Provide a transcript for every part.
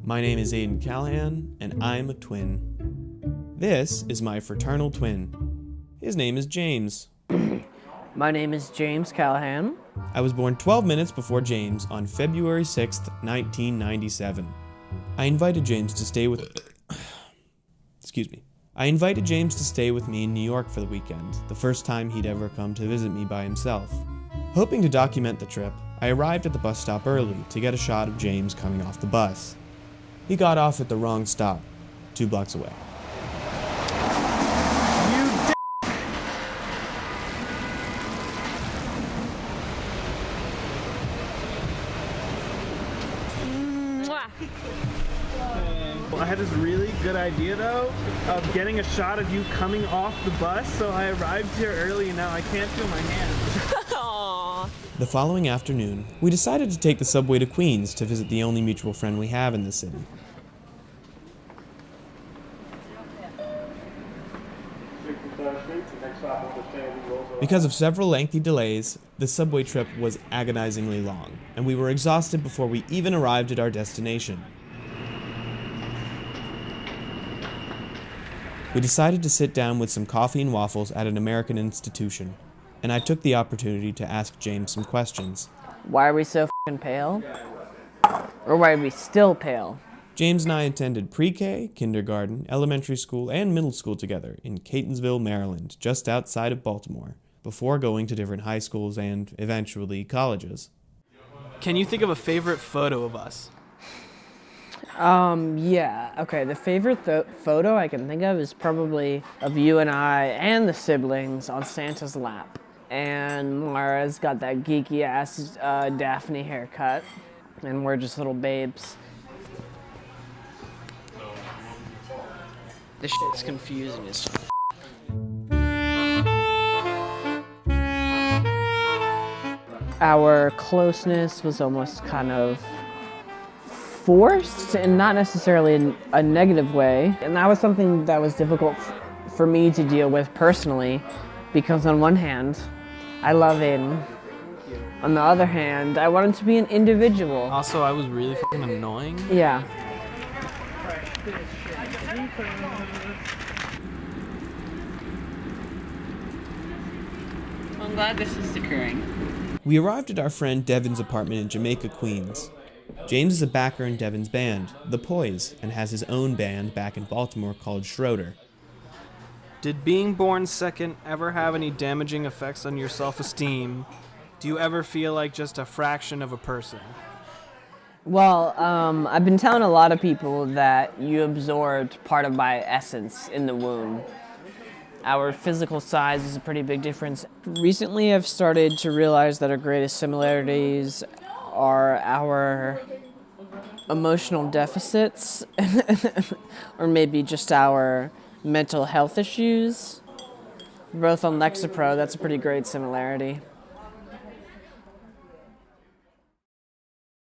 My name is Aiden Callahan, and I'm a twin. This is my fraternal twin. His name is James. My name is James Callahan. I was born 12 minutes before James on February 6th, 1997. I invited James to stay with me in New York for the weekend, the first time he'd ever come to visit me by himself. Hoping to document the trip, I arrived at the bus stop early to get a shot of James coming off the bus. He got off at the wrong stop, 2 blocks away. I had this really good idea though of getting a shot of you coming off the bus, so I arrived here early and now I can't feel my hands. Aww. The following afternoon, we decided to take the subway to Queens to visit the only mutual friend we have in the city. Because of several lengthy delays, the subway trip was agonizingly long, and we were exhausted before we even arrived at our destination. We decided to sit down with some coffee and waffles at an American institution, and I took the opportunity to ask James some questions. Why are we so f***ing pale? Or why are we still pale? James and I attended pre-K, kindergarten, elementary school, and middle school together in Catonsville, Maryland, just outside of Baltimore, before going to different high schools and, eventually, colleges. Can you think of a favorite photo of us? Yeah. Okay, the favorite photo I can think of is probably of you and I and the siblings on Santa's lap. And Mara's got that geeky-ass Daphne haircut, and we're just little babes. This shit's confusing as f***. Our closeness was almost kind of forced, and not necessarily in a negative way. And that was something that was difficult for me to deal with personally, because on one hand, I love Aiden. On the other hand, I wanted to be an individual. Also, I was really fucking annoying. Yeah. I'm glad this is occurring. We arrived at our friend Devin's apartment in Jamaica, Queens. James is a backer in Devin's band, The Poise, and has his own band back in Baltimore called Schroeder. Did being born second ever have any damaging effects on your self-esteem? Do you ever feel like just a fraction of a person? Well, I've been telling a lot of people that you absorbed part of my essence in the womb. Our physical size is a pretty big difference. Recently, I've started to realize that our greatest similarities are our emotional deficits, or maybe just our mental health issues. We're both on Lexapro. That's a pretty great similarity.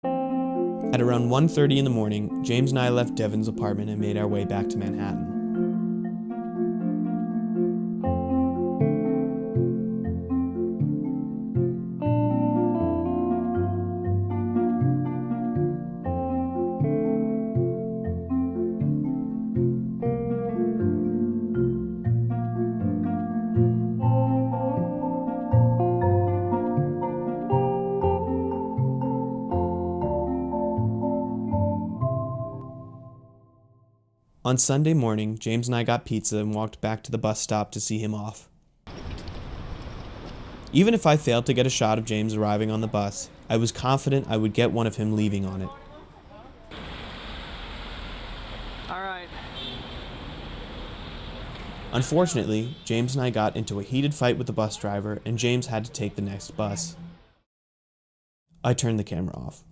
At around 1:30 in the morning, James and I left Devin's apartment and made our way back to Manhattan. On Sunday morning, James and I got pizza and walked back to the bus stop to see him off. Even if I failed to get a shot of James arriving on the bus, I was confident I would get one of him leaving on it. All right. Unfortunately, James and I got into a heated fight with the bus driver, and James had to take the next bus. I turned the camera off.